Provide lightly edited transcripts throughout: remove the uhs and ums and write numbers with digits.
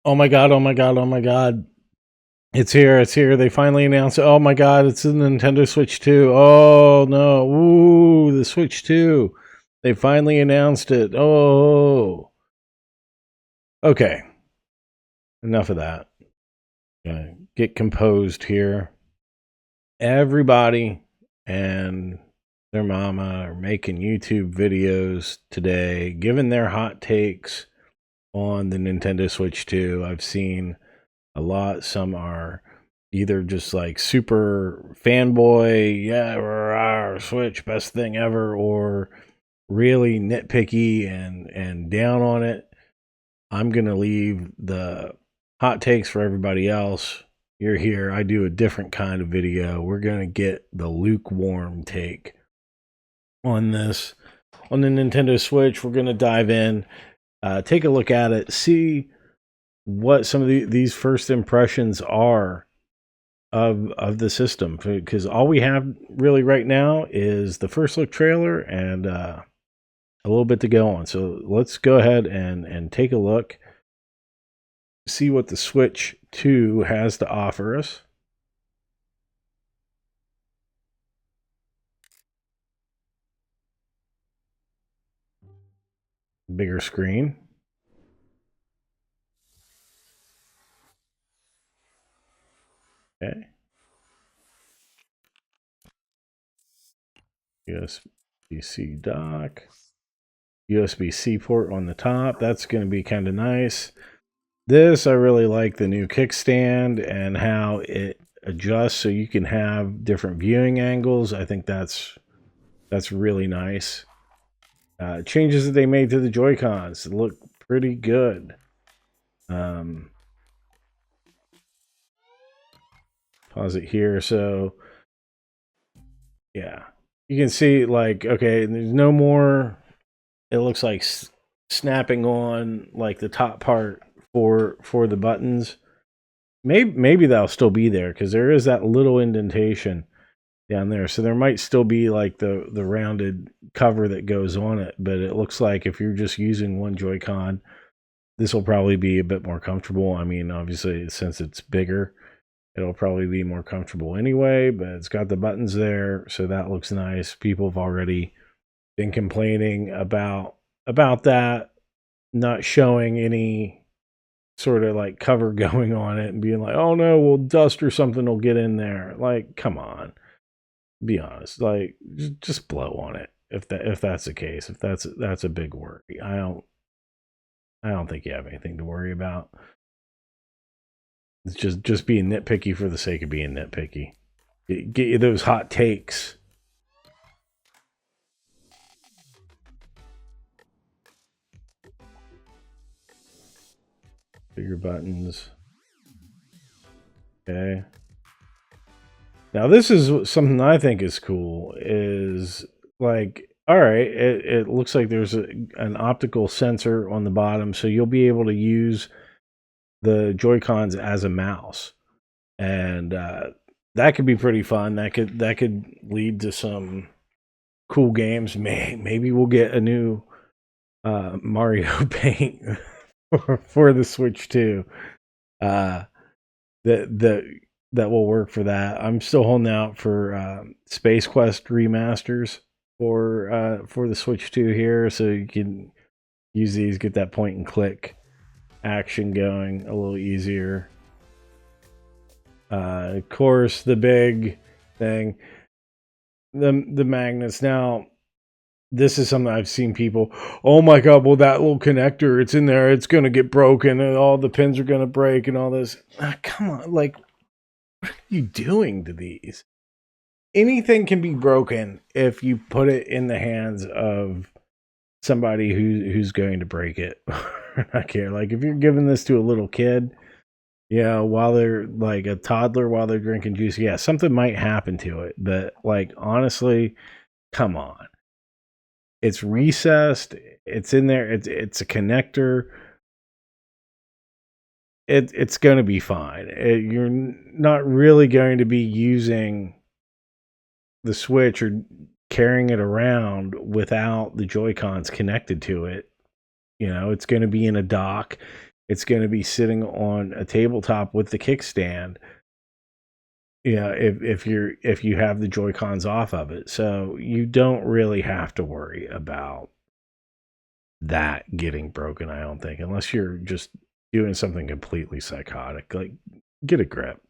Oh my god, oh my god, oh my god. It's here, it's here. They finally announced it. Oh my god, it's the Nintendo Switch 2. Oh no. Ooh, the Switch 2. They finally announced it. Oh. Okay. Enough of that. Get composed here. Everybody and their mama are making YouTube videos today, giving their hot takes on the Nintendo Switch 2. I've seen a lot. Some are either just like super fanboy, yeah, rah, Switch, best thing ever, or really nitpicky and down on it. I'm gonna leave the hot takes for everybody else. You're here. I do a different kind of video. We're gonna get the lukewarm take on this on the Nintendo Switch. We're gonna dive in, take a look at it, see what some of these first impressions are of the system, because all we have really right now is the first look trailer and a little bit to go on. So let's go ahead and take a look, see what the Switch 2 has to offer us. Bigger screen. Okay. USB-C dock. USB-C port on the top. That's going to be kind of nice. This, I really like the new kickstand and how it adjusts so you can have different viewing angles. I think that's really nice. Changes that they made to the Joy-Cons look pretty good. Pause it here. So, yeah, you can see, like, okay, there's no more. It looks like snapping on like the top part for the buttons. Maybe that'll still be there because there is that little indentation down there, so there might still be like the rounded cover that goes on it. But it looks like if you're just using one Joy-Con, this will probably be a bit more comfortable. I mean, obviously, since it's bigger, it'll probably be more comfortable anyway, but it's got the buttons there, so that looks nice. People have already been complaining about that not showing any sort of like cover going on it and being like, "Oh no, well dust or something will get in there." Like, come on. Be honest. Like just blow on it if that's the case. If that's a big worry. I don't think you have anything to worry about. It's just being nitpicky for the sake of being nitpicky. Get you those hot takes. Bigger buttons. Okay. Now this is something I think is cool. Is like, all right, it looks like there's an optical sensor on the bottom, so you'll be able to use the Joy Cons as a mouse, and that could be pretty fun. That could lead to some cool games. Maybe we'll get a new Mario Paint for the Switch too. Uh, that will work for that. I'm still holding out for Space Quest remasters for the Switch 2 here, so you can use these, get that point and click action going a little easier. Of course, the big thing, the magnets. Now, this is something I've seen people, oh my god, well that little connector, it's in there, it's gonna get broken, and all the pins are gonna break, and all this. Come on, like, what are you doing to these? Anything can be broken if you put it in the hands of somebody who's going to break it. I care. Like if you're giving this to a little kid, yeah, while they're like a toddler while they're drinking juice, yeah, something might happen to it. But like honestly, come on. It's recessed. It's in there. It's a connector. It's going to be fine. You're not really going to be using the Switch or carrying it around without the Joy Cons connected to it. You know, it's going to be in a dock. it's going to be sitting on a tabletop with the kickstand. Yeah, if you have the Joy-Cons off of it. So you don't really have to worry about that getting broken, I don't think, unless you're just doing something completely psychotic. Like, get a grip.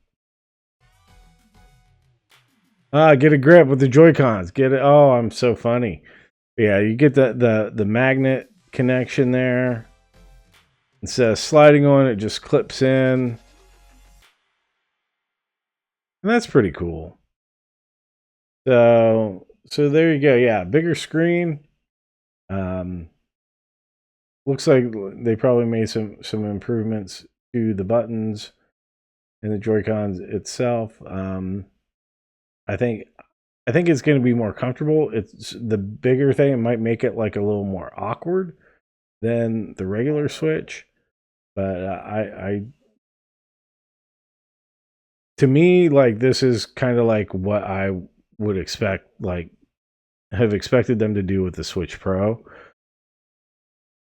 Get a grip with the Joy-Cons. Get it. Oh, I'm so funny. Yeah, you get the magnet connection there. Instead of sliding on it, just clips in. And that's pretty cool. So there you go. Yeah, bigger screen. Looks like they probably made some improvements to the buttons and the Joy-Cons itself. I think it's going to be more comfortable. It's the bigger thing. It might make it like a little more awkward than the regular Switch, but to me, like, this is kind of like what I would expect, like, have expected them to do with the Switch Pro,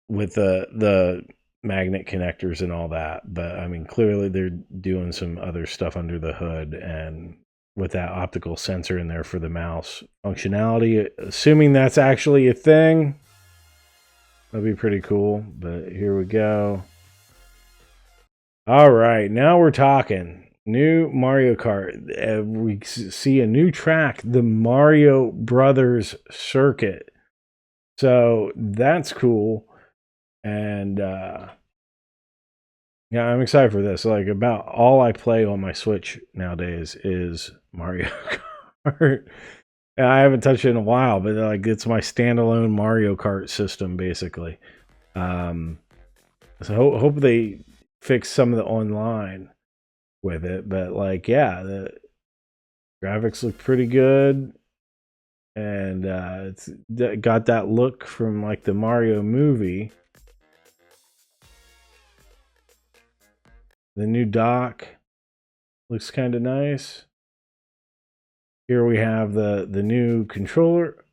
with the magnet connectors and all that. But I mean, clearly they're doing some other stuff under the hood, and with that optical sensor in there for the mouse functionality, assuming that's actually a thing, that'd be pretty cool. But here we go. All right, now we're talking. New Mario Kart. We see a new track, the Mario Brothers Circuit. So that's cool. And yeah, I'm excited for this. Like, about all I play on my Switch nowadays is Mario Kart. I haven't touched it in a while, but like, it's my standalone Mario Kart system, basically. So hope they fix some of the online with it, but like, yeah, the graphics look pretty good, and it's got that look from like the Mario movie. The new dock looks kind of nice. Here we have the new controller,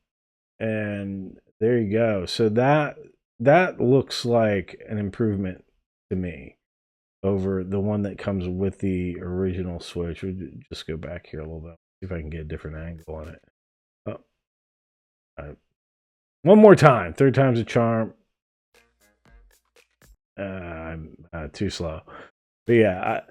and there you go. So that looks like an improvement to me over the one that comes with the original Switch. We'll just go back here a little bit, see if I can get a different angle on it. Oh, one more time. Third time's a charm. I'm too slow. But yeah,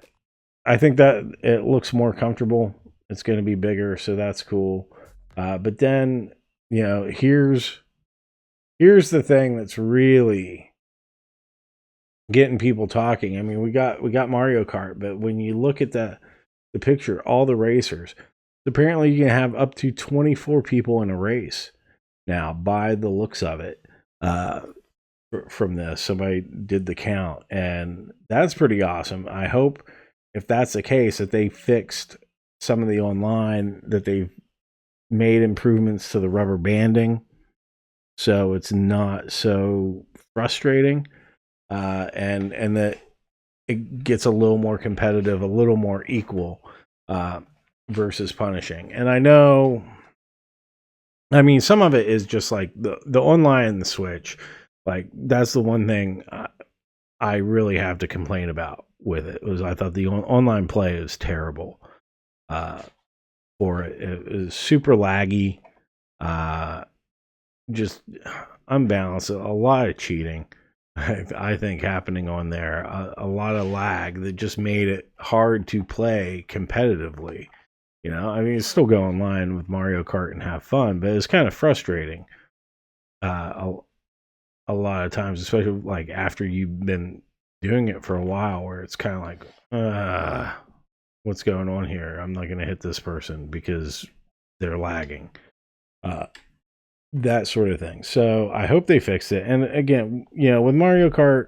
I think that it looks more comfortable. It's going to be bigger, so that's cool. But then, here's the thing that's really getting people talking. I mean, we got Mario Kart, but when you look at the picture, all the racers, apparently you can have up to 24 people in a race now, by the looks of it. From this, somebody did the count, and that's pretty awesome. I hope, if that's the case, that they fixed some of the online, that they've made improvements to the rubber banding, so it's not so frustrating, and that it gets a little more competitive, a little more equal, versus punishing. And I know, I mean, some of it is just like the online and the Switch. Like, that's the one thing I really have to complain about with it. Was I thought the online play is terrible for it. It was super laggy, just unbalanced. A lot of cheating, I think, happening on there. A lot of lag that just made it hard to play competitively. I mean, it's still go online with Mario Kart and have fun, but it's kind of frustrating. A lot of times, especially like after you've been doing it for a while, where it's kind of like, what's going on here? I'm not going to hit this person because they're lagging. That sort of thing. So I hope they fix it. And again, with Mario Kart,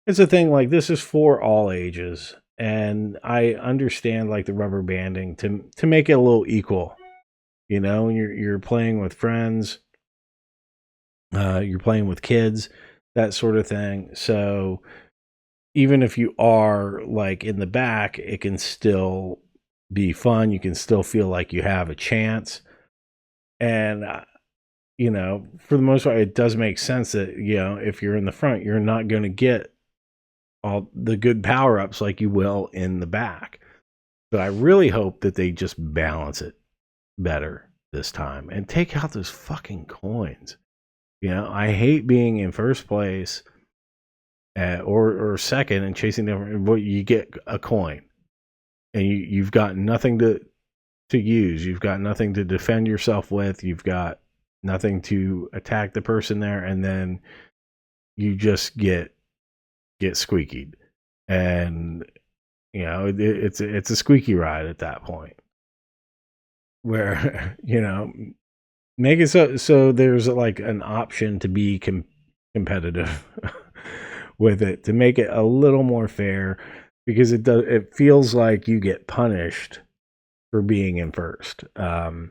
it's a thing, like, this is for all ages. And I understand, like, the rubber banding to make it a little equal. When you're playing with friends, you're playing with kids, that sort of thing. So even if you are like in the back, it can still be fun. You can still feel like you have a chance. And, for the most part, it does make sense that, if you're in the front, you're not going to get all the good power-ups like you will in the back. But I really hope that they just balance it better this time and take out those fucking coins. I hate being in first place or second and chasing them. But you get a coin, and you've got nothing to use. You've got nothing to defend yourself with. You've got nothing to attack the person there, and then you just get squeakied, and it's a squeaky ride at that point. Where make it so there's like an option to be competitive with it, to make it a little more fair, because it feels like you get punished for being in first. And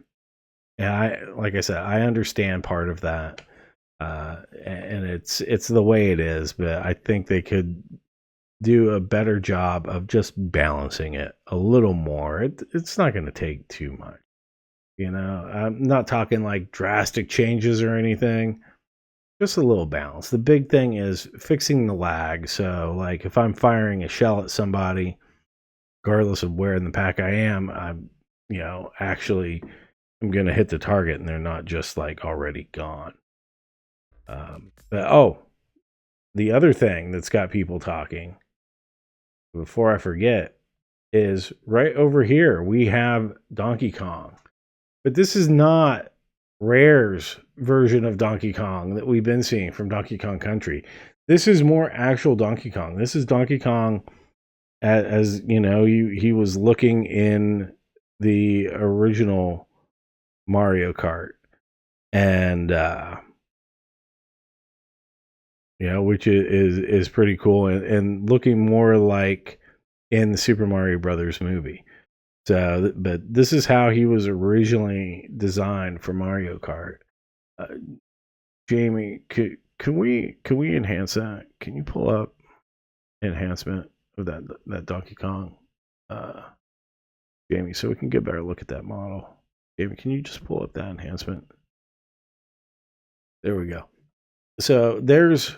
like I said, I understand part of that, and it's the way it is, but I think they could do a better job of just balancing it a little more. It's not going to take too much. I'm not talking like drastic changes or anything, just a little balance. The big thing is fixing the lag. So, like, if I'm firing a shell at somebody, regardless of where in the pack I am, I'm actually I'm going to hit the target, and they're not just like already gone. But the other thing that's got people talking, before I forget, is right over here we have Donkey Kong. But this is not Rare's version of Donkey Kong that we've been seeing from Donkey Kong Country. This is more actual Donkey Kong. This is Donkey Kong as he was looking in the original Mario Kart. And which is pretty cool, and looking more like in the Super Mario Brothers movie. So, but this is how he was originally designed for Mario Kart. Jamie, can we enhance that? Can you pull up enhancement of that Donkey Kong, Jamie, so we can get a better look at that model? Jamie, can you just pull up that enhancement? There we go. So there's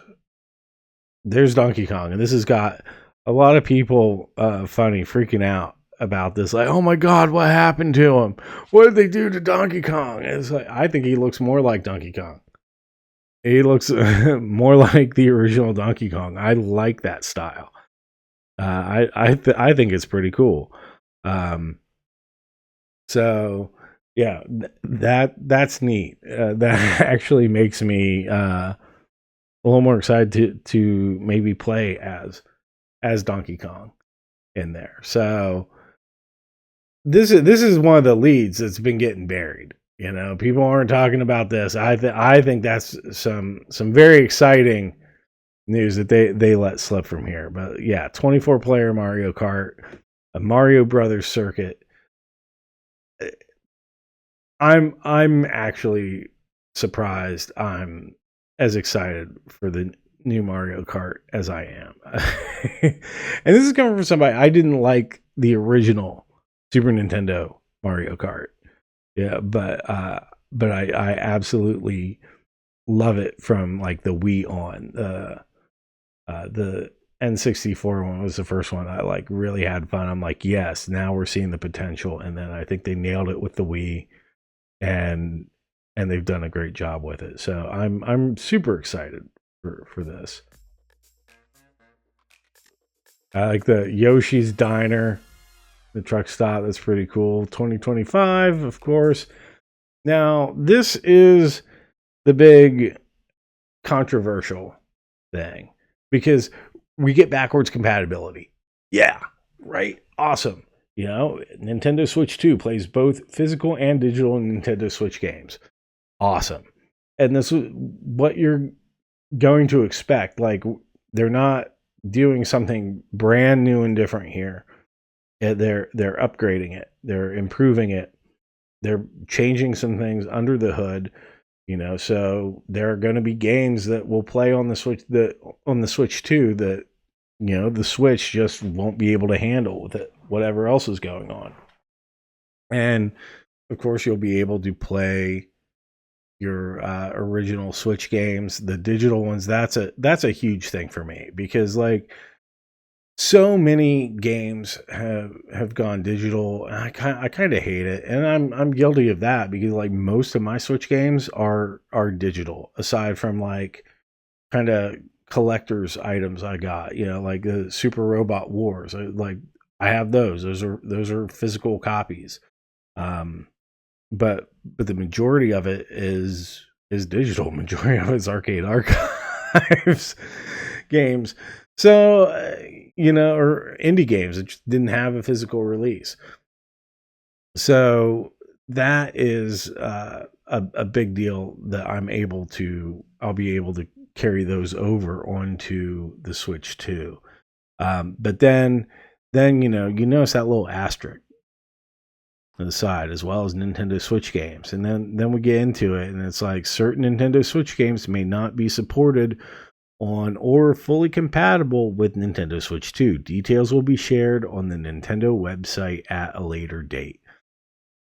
Donkey Kong, and this has got a lot of people freaking out about this, like, oh my god, what happened to him? What did they do to Donkey Kong? And it's like, I think he looks more like Donkey Kong. He looks more like the original Donkey Kong. I like that style. I think it's pretty cool. So yeah, that's neat. That actually makes me a little more excited to maybe play as Donkey Kong in there. So this is one of the leads that's been getting buried. People aren't talking about this. I think that's some very exciting news that they let slip from here. But yeah, 24 player Mario Kart, a Mario Brothers circuit. I'm actually surprised. I'm as excited for the new Mario Kart as I am. And this is coming from somebody, I didn't like the original Super Nintendo Mario Kart. Yeah, but I absolutely love it from like the Wii on. The N64 one was the first one I like really had fun. I'm like, yes, now we're seeing the potential. And then I think they nailed it with the Wii, and they've done a great job with it. So I'm super excited for this. I like the Yoshi's Diner, the truck stop. That's pretty cool. 2025, of course. Now, this is the big controversial thing, because we get backwards compatibility. Yeah, right? Awesome. Nintendo Switch 2 plays both physical and digital Nintendo Switch games. Awesome. And this is what you're going to expect. Like, they're not doing something brand new and different here. They're upgrading it. They're improving it. They're changing some things under the hood. So there are going to be games that will play on the Switch, on the Switch 2, that the Switch just won't be able to handle with it, whatever else is going on. And of course, you'll be able to play your original Switch games, the digital ones. That's a huge thing for me, because like so many games have gone digital. And I kind of hate it, and I'm guilty of that because like most of my Switch games are digital, aside from like kind of collector's items I got. You know, like the Super Robot Wars. Like I have those. Those are physical copies. Um, but the majority of it is digital. Majority of it's arcade archives games. So or indie games that just didn't have a physical release. So that is a big deal that I'll be able to carry those over onto the Switch too. But then you notice that little asterisk to the side, as well as Nintendo Switch games. And then we get into it, and it's like certain Nintendo Switch games may not be supported on or fully compatible with Nintendo Switch 2. Details will be shared on the Nintendo website at a later date.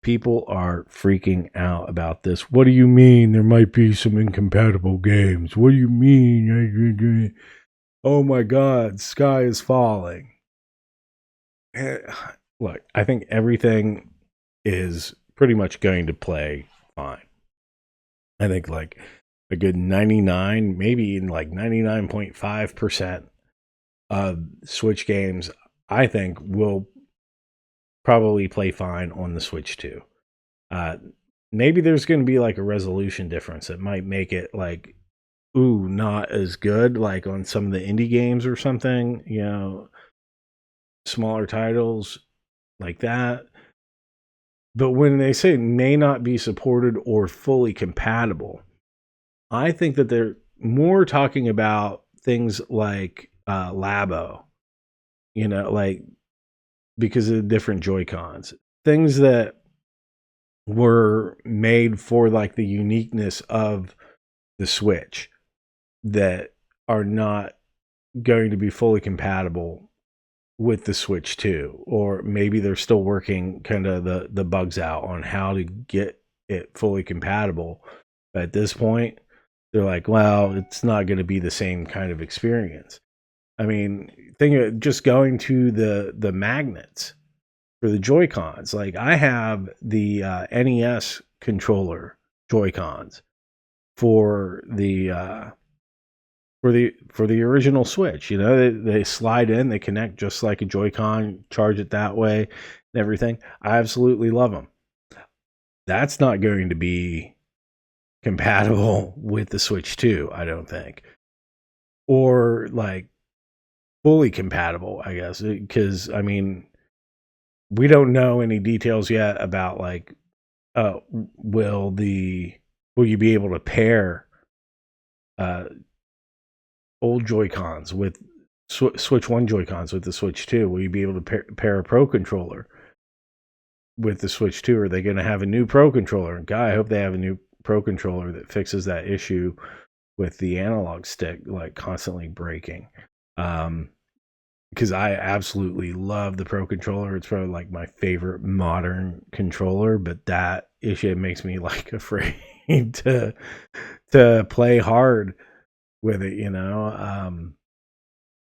People are freaking out about this. What do you mean there might be some incompatible games? What do you mean? Oh my God, sky is falling. Look, I think everything is pretty much going to play fine. I think like a good 99, maybe even like 99.5% of Switch games, I think will probably play fine on the Switch too. Maybe there's going to be like a resolution difference that might make it like, ooh, not as good, like on some of the indie games or something, smaller titles like that. But when they say may not be supported or fully compatible, I think that they're more talking about things like Labo, like because of the different Joy-Cons, things that were made for like the uniqueness of the Switch that are not going to be fully compatible with the Switch 2, or maybe they're still working kind of the bugs out on how to get it fully compatible. But at this point, they're like, well, it's not going to be the same kind of experience. I mean, think of just going to the magnets for the Joy-Cons. Like I have the NES controller Joy-Cons for the for the original Switch. They slide in, they connect just like a Joy-Con, charge it that way, and everything. I absolutely love them. That's not going to be compatible with the Switch 2, I don't think, or like fully compatible, I guess, because I mean, we don't know any details yet about like, will you be able to pair uh old Joy-Cons with Switch 1 Joy-Cons with the Switch 2? Will you be able to pair a Pro controller with the Switch 2? Are they going to have a new Pro controller? And God, I hope they have a new Pro controller that fixes that issue with the analog stick like constantly breaking. Because I absolutely love the Pro controller. It's probably like my favorite modern controller, but that issue makes me like afraid to play hard with it,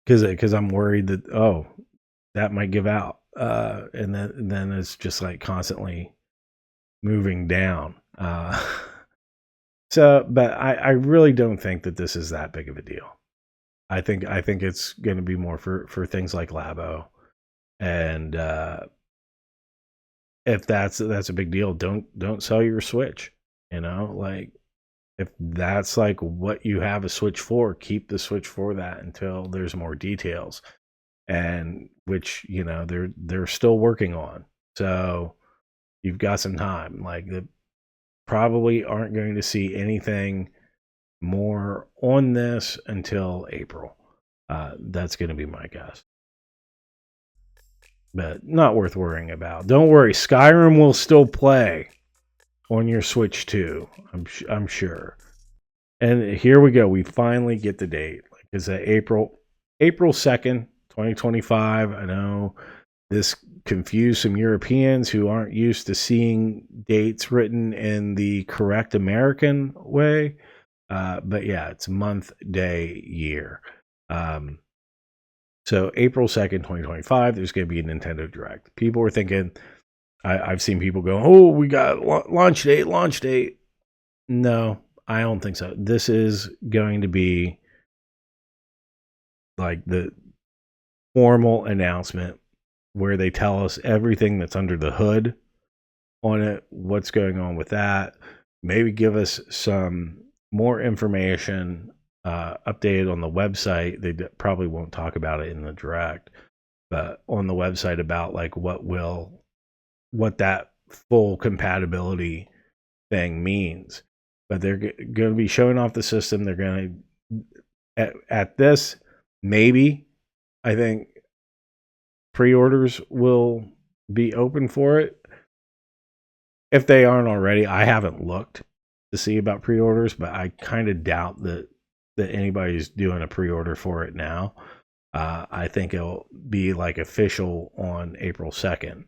because I'm worried that that might give out, and then it's just like constantly moving down. So, but I really don't think that this is that big of a deal. I think it's going to be more for things like Labo, and if that's a big deal, don't sell your Switch. Like if that's like what you have a Switch for, keep the Switch for that until there's more details, and which they're still working on. So you've got some time. Like they probably aren't going to see anything more on this until April. That's going to be my guess, but not worth worrying about. Don't worry, Skyrim will still play on your Switch too. I'm sure. And here we go. We finally get the date. Like it's April 2nd, 2025. I know this confused some Europeans who aren't used to seeing dates written in the correct American way. But yeah, it's month, day, year. So April 2nd, 2025, there's going to be a Nintendo Direct. People were thinking, I've seen people go, oh, we got launch date. No, I don't think so. This is going to be like the formal announcement where they tell us everything that's under the hood on it, what's going on with that, maybe give us some more information updated on the website. They probably won't talk about it in the Direct, but on the website about like what that full compatibility thing means. But they're going to be showing off the system. They're going to at this, maybe I think pre-orders will be open for it. If they aren't already, I haven't looked to see about pre-orders, but I kind of doubt that anybody's doing a pre-order for it now. I think it'll be like official on April 2nd,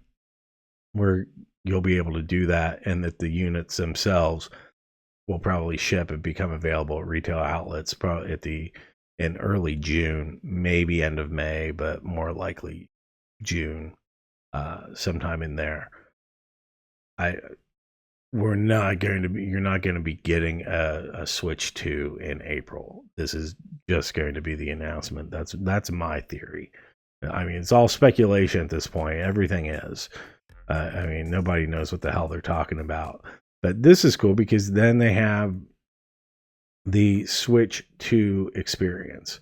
where you'll be able to do that, and that the units themselves will probably ship and become available at retail outlets probably in early June, maybe end of May, but more likely June, sometime in there. You're not going to be getting a Switch 2 in April. This is just going to be the announcement. That's my theory. I mean, it's all speculation at this point. Everything is. I mean, nobody knows what the hell they're talking about. But this is cool because then they have the Switch 2 experience,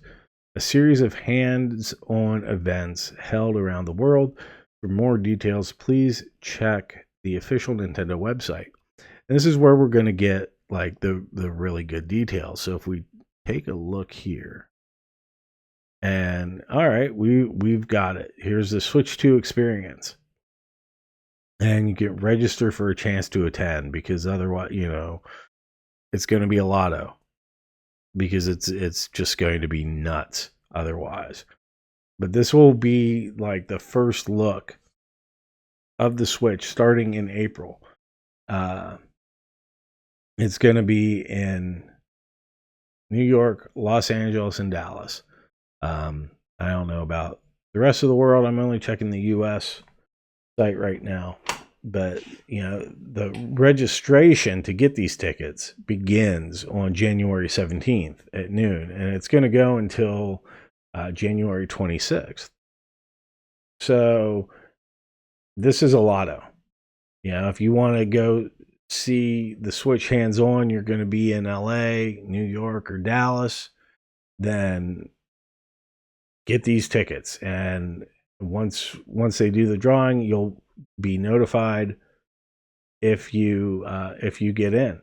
a series of hands-on events held around the world. For more details, please check the official Nintendo website. And this is where we're going to get like the really good details. So if we take a look here, and all right, we've got it. Here's the Switch 2 experience. And you can register for a chance to attend, because otherwise, it's going to be a lotto, because it's just going to be nuts otherwise. But this will be like the first look of the Switch starting in April. It's going to be in New York, Los Angeles, and Dallas. I don't know about the rest of the world. I'm only checking the US site right now. But, the registration to get these tickets begins on January 17th at noon. And it's going to go until January 26th. So this is a lotto. If you want to go see the Switch hands-on, you're going to be in LA, New York, or Dallas, then get these tickets. And once they do the drawing, you'll be notified if you get in.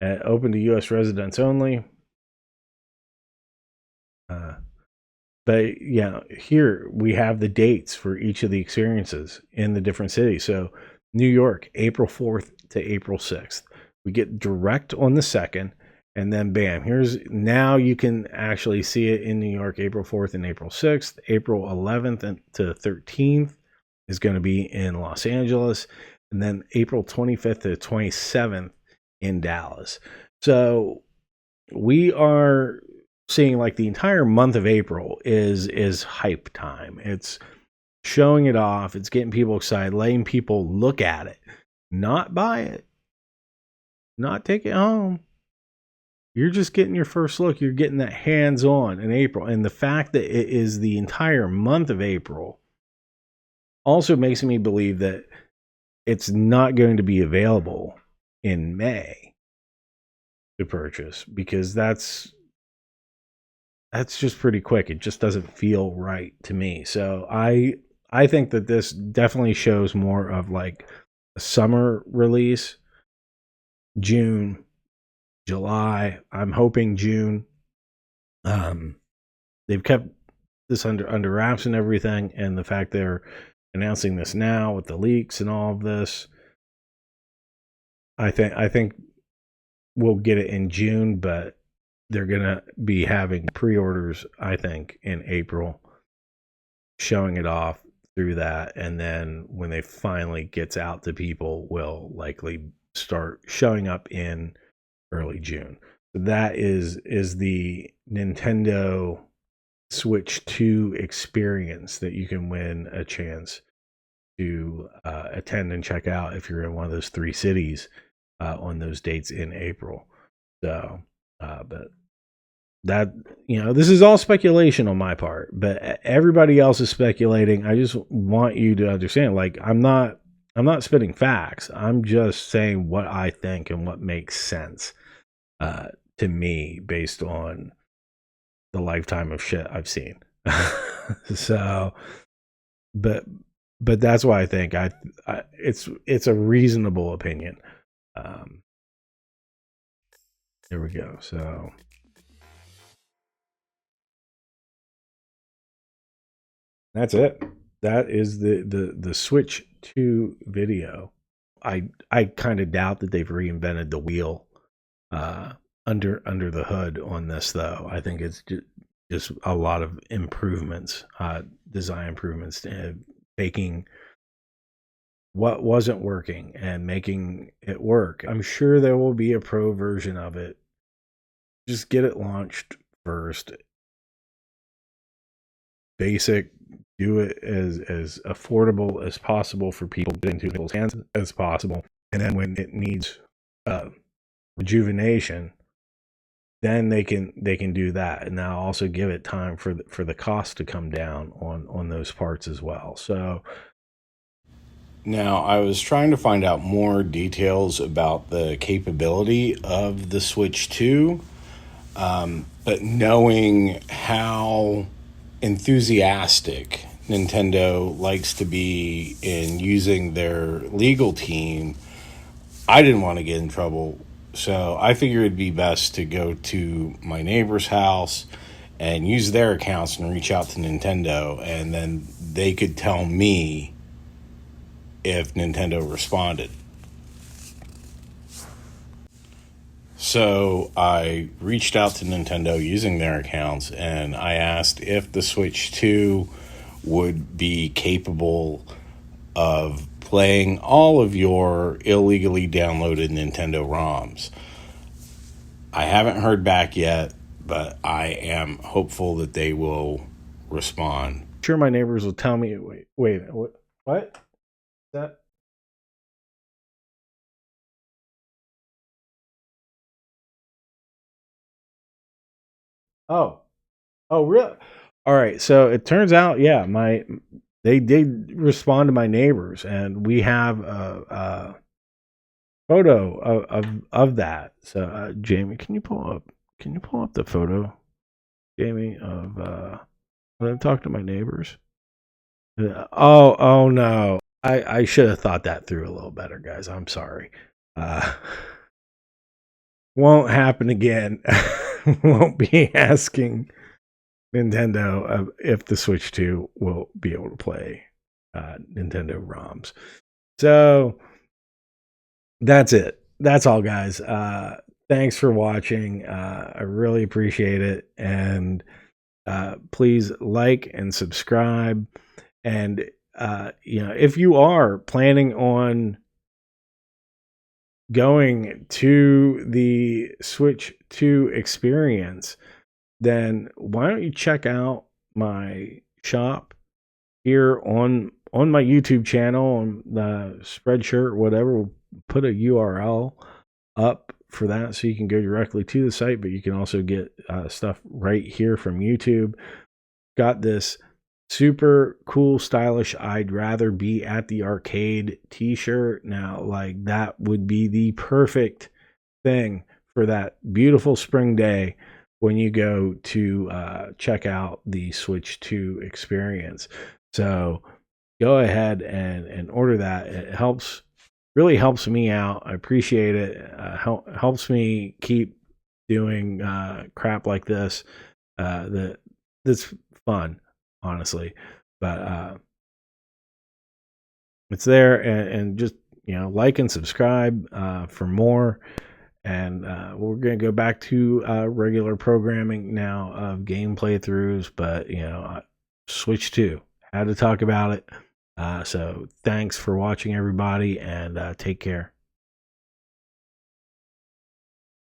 Open to U.S. residents only. But here we have the dates for each of the experiences in the different cities. So New York, April 4th to April 6th. We get Direct on the 2nd, and then bam, now you can actually see it in New York, April 4th and April 6th. April 11th to 13th is going to be in Los Angeles, and then April 25th to 27th in Dallas. So we are seeing like the entire month of April is hype time. It's showing it off. It's getting people excited, letting people look at it, not buy it, not take it home. You're just getting your first look. You're getting that hands-on in April. And the fact that it is the entire month of April also makes me believe that it's not going to be available in May to purchase, because that's just pretty quick. It just doesn't feel right to me. So I think that this definitely shows more of like a summer release, June, July. I'm hoping June. They've kept this under wraps and everything, and the fact they're announcing this now with the leaks and all of this, I think we'll get it in June, but they're gonna be having pre-orders, I think, in April, showing it off through that, and then when they finally gets out to people, will likely start showing up in early June. That is the Nintendo Switch 2 experience that you can win a chance to attend and check out if you're in one of those 3 cities on those dates in April. So, but that, this is all speculation on my part, but everybody else is speculating. I just want you to understand, like, I'm not spitting facts. I'm just saying what I think and what makes sense to me based on the lifetime of shit I've seen. So, but that's why I think it's a reasonable opinion. There we go. So that's it. That is the Switch 2 video. I kind of doubt that they've reinvented the wheel under the hood on this, though. I think it's just a lot of improvements, design improvements, taking what wasn't working and making it work. I'm sure there will be a pro version of it. Just get it launched first. Basic, do it as affordable as possible for people, get into people's hands as possible. And then when it needs rejuvenation, then they can do that, and now also give it time for the cost to come down on those parts as well. So now I was trying to find out more details about the capability of the Switch 2, but knowing how enthusiastic Nintendo likes to be in using their legal team, I didn't want to get in trouble. So I figured it'd be best to go to my neighbor's house and use their accounts and reach out to Nintendo, and then they could tell me if Nintendo responded. So I reached out to Nintendo using their accounts, and I asked if the Switch 2 would be capable of playing all of your illegally downloaded Nintendo ROMs. I haven't heard back yet, but I am hopeful that they will respond. I'm sure my neighbors will tell me, wait, what? That? Oh, really? All right. So it turns out, yeah, they did respond to my neighbors, and we have a photo of that. So Jamie, can you pull up the photo, Jamie, of when I talked to my neighbors? Oh no. I should have thought that through a little better, guys. I'm sorry. Won't happen again. Won't be asking Nintendo if the Switch 2 will be able to play Nintendo ROMs. So that's it. That's all, guys. Thanks for watching. I really appreciate it. And please like and subscribe. And if you are planning on going to the Switch 2 experience, then why don't you check out my shop here on my YouTube channel, on the Spreadshirt, whatever. We'll put a URL up for that so you can go directly to the site, but you can also get stuff right here from YouTube. Got this super cool, stylish I'd rather be at the arcade t-shirt. Now, like, that would be the perfect thing for that beautiful spring day when you go to check out the Switch 2 experience. So go ahead and order that. It really helps me out. I appreciate it. Helps me keep doing crap like this. That's fun, honestly. But it's there, and just like and subscribe for more. And we're going to go back to regular programming now of game playthroughs, but Switch 2, had to talk about it. So thanks for watching, everybody, and take care.